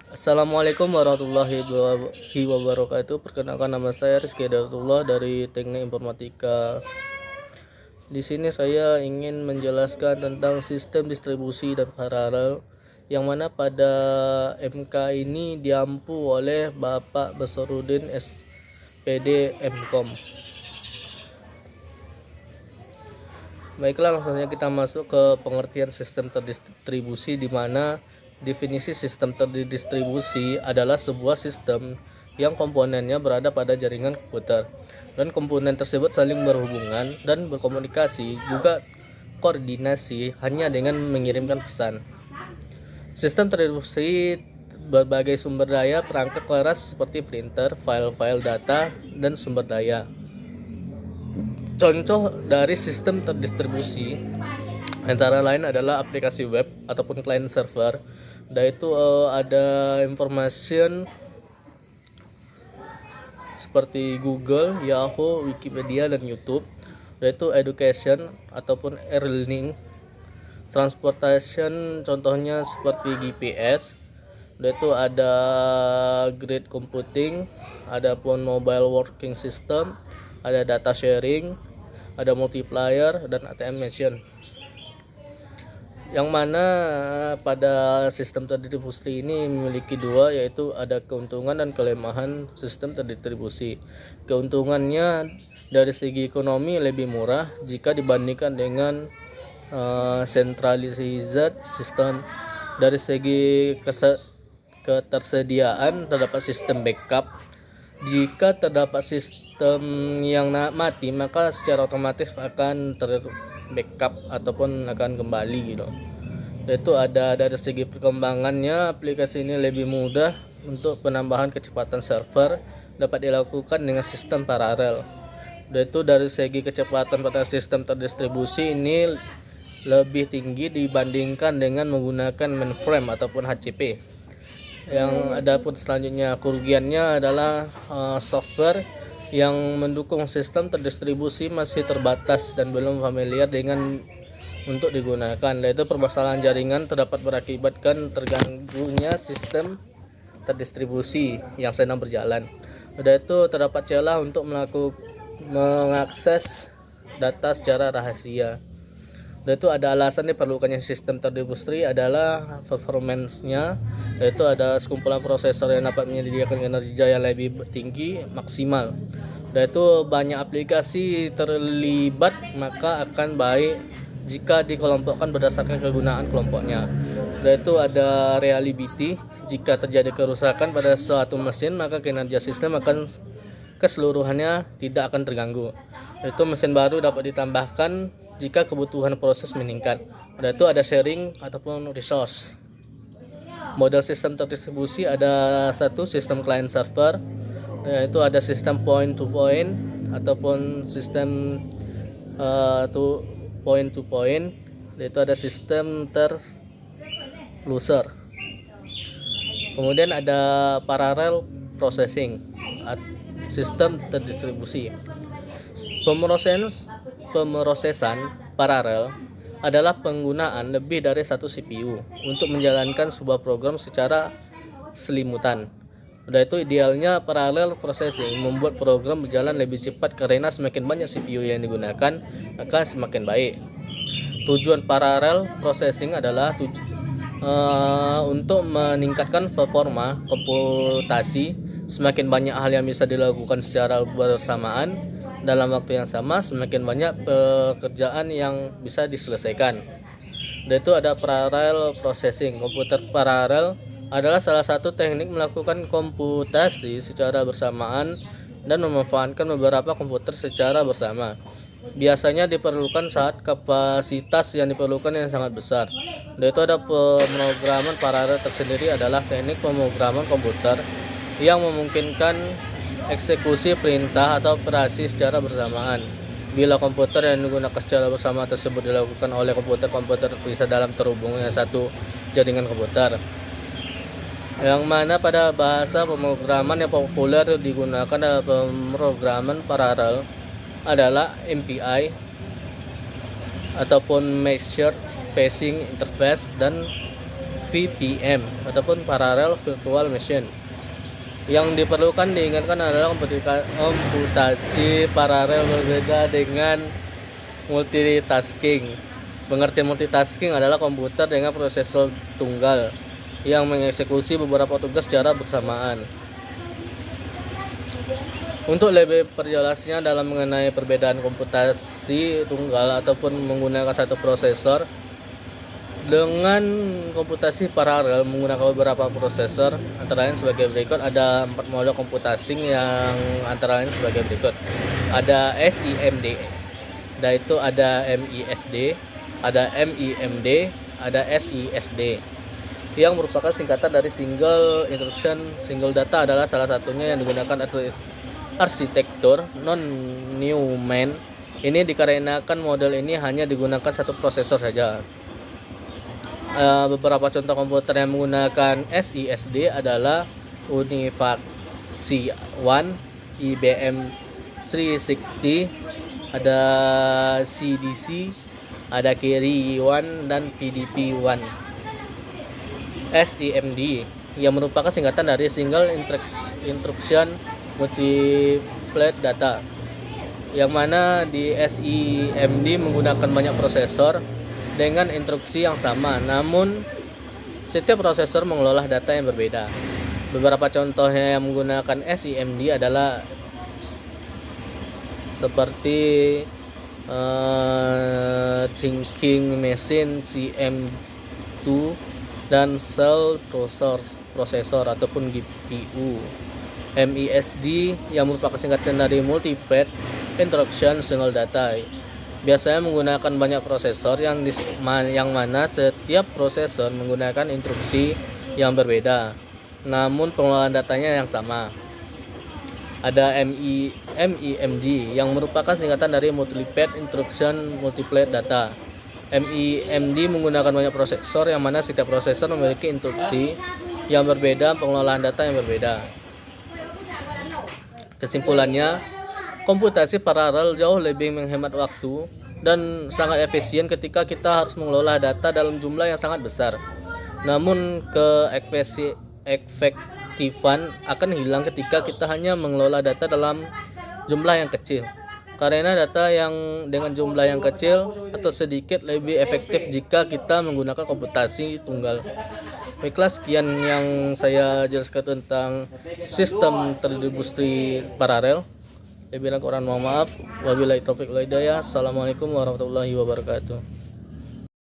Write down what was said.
Assalamualaikum warahmatullahi wabarakatuh. Perkenalkan, nama saya Rizky Hidayatullah dari Teknik Informatika. Di sini saya ingin menjelaskan tentang sistem distribusi dan paralel, yang mana pada MK ini diampu oleh Bapak Basarudin SPD MKOM. Baiklah, langsung saja kita masuk ke pengertian sistem terdistribusi, di mana definisi sistem terdistribusi adalah sebuah sistem yang komponennya berada pada jaringan komputer, dan komponen tersebut saling berhubungan dan berkomunikasi, juga koordinasi hanya dengan mengirimkan pesan. Sistem terdistribusi berbagai sumber daya perangkat keras seperti printer, file-file data, dan sumber daya. Contoh dari sistem terdistribusi antara lain adalah aplikasi web ataupun client server, yaitu ada information seperti Google, Yahoo, Wikipedia, dan YouTube, yaitu education ataupun e-learning, transportation contohnya seperti GPS, yaitu ada grid computing, adapun mobile working system, ada data sharing, ada multiplier, dan ATM machine. Yang mana pada sistem terdistribusi ini memiliki dua, yaitu ada keuntungan dan kelemahan sistem terdistribusi. Keuntungannya dari segi ekonomi lebih murah jika dibandingkan dengan centralized system. Dari segi ketersediaan, terdapat sistem backup. Jika terdapat sistem yang mati, maka secara otomatis akan backup ataupun akan kembali gitu. Yaitu ada dari segi perkembangannya, aplikasi ini lebih mudah untuk penambahan kecepatan server dapat dilakukan dengan sistem paralel. Yaitu dari segi kecepatan pada sistem terdistribusi ini lebih tinggi dibandingkan dengan menggunakan mainframe ataupun HCP. Yang ada pun selanjutnya, kerugiannya adalah software yang mendukung sistem terdistribusi masih terbatas dan belum familiar dengan untuk digunakan, yaitu permasalahan jaringan terdapat berakibatkan terganggunya sistem terdistribusi yang sedang berjalan. Yaitu terdapat celah untuk mengakses data secara rahasia. Yaitu ada alasan diperlukannya sistem terdistribusi adalah performance-nya, yaitu ada sekumpulan prosesor yang dapat menyediakan energi yang lebih tinggi maksimal. Yaitu banyak aplikasi terlibat, maka akan baik jika dikelompokkan berdasarkan kegunaan kelompoknya. Yaitu ada reliability, jika terjadi kerusakan pada suatu mesin maka kinerja sistem akan keseluruhannya tidak akan terganggu. Yaitu mesin baru dapat ditambahkan jika kebutuhan proses meningkat. Yaitu ada sharing ataupun resource. Model sistem terdistribusi ada satu, sistem client server, yaitu ada sistem point to point ataupun sistem point to point, yaitu ada sistem closer. Kemudian ada parallel processing, sistem terdistribusi. Pemrosesan paralel adalah penggunaan lebih dari satu CPU untuk menjalankan sebuah program secara selimutan. Yaitu idealnya parallel processing membuat program berjalan lebih cepat, karena semakin banyak CPU yang digunakan maka semakin baik. Tujuan parallel processing adalah untuk meningkatkan performa komputasi. Semakin banyak hal yang bisa dilakukan secara bersamaan dalam waktu yang sama, semakin banyak pekerjaan yang bisa diselesaikan. Dan itu ada parallel processing. Komputer paralel adalah salah satu teknik melakukan komputasi secara bersamaan dan memanfaatkan beberapa komputer secara bersama. Biasanya diperlukan saat kapasitas yang diperlukan yang sangat besar. Dan itu ada pemrograman paralel tersendiri adalah teknik pemrograman komputer yang memungkinkan eksekusi perintah atau operasi secara bersamaan. Bila komputer yang digunakan secara bersama tersebut dilakukan oleh komputer-komputer terpisah dalam terhubungnya satu jaringan komputer. Yang mana pada bahasa pemrograman yang populer digunakan dalam pemrograman paralel adalah MPI ataupun Measured Spacing Interface dan VPM ataupun Parallel Virtual Machine. Yang diperlukan diingatkan adalah komputasi paralel berbeda dengan multitasking. Pengertian multitasking adalah komputer dengan prosesor tunggal yang mengeksekusi beberapa tugas secara bersamaan. Untuk lebih perjelasnya dalam mengenai perbedaan komputasi tunggal ataupun menggunakan satu prosesor dengan komputasi paralel menggunakan beberapa prosesor, antara lain sebagai berikut. Ada 4 model komputasi yang antara lain sebagai berikut. Ada SIMD, yaitu ada MISD, ada MIMD, ada SISD, yang merupakan singkatan dari Single Instruction. Single Data adalah salah satunya yang digunakan arsitektur non-Neumann. Ini dikarenakan model ini hanya digunakan satu prosesor saja. Beberapa contoh komputer yang menggunakan SISD adalah Univac C1, IBM 360, ada CDC, ada Carry 1 dan PDP-1. SIMD yang merupakan singkatan dari Single Instruction Multiplate Data, yang mana di SIMD menggunakan banyak prosesor dengan instruksi yang sama, namun setiap prosesor mengelola data yang berbeda. Beberapa contohnya yang menggunakan SIMD adalah seperti Thinking Machine CM2 dan Cell Processor ataupun GPU. MISD yang merupakan singkatan dari Multiplate Instruction Single Data, biasanya menggunakan banyak prosesor yang mana setiap prosesor menggunakan instruksi yang berbeda, namun pengelolaan datanya yang sama. Ada MIMD yang merupakan singkatan dari Multiplate Instruction Multiplate Data. MIMD menggunakan banyak prosesor yang mana setiap prosesor memiliki instruksi yang berbeda, pengelolaan data yang berbeda. Kesimpulannya, komputasi paralel jauh lebih menghemat waktu dan sangat efisien ketika kita harus mengelola data dalam jumlah yang sangat besar. Namun keefektifan akan hilang ketika kita hanya mengelola data dalam jumlah yang kecil. Karena data yang dengan jumlah yang kecil atau sedikit lebih efektif jika kita menggunakan komputasi tunggal. Baiklah, sekian yang saya jelaskan tentang sistem terdistribusi paralel. Lebih kurang mohon maaf. Wabillahi taufiq wal hidayah. Assalamualaikum warahmatullahi wabarakatuh.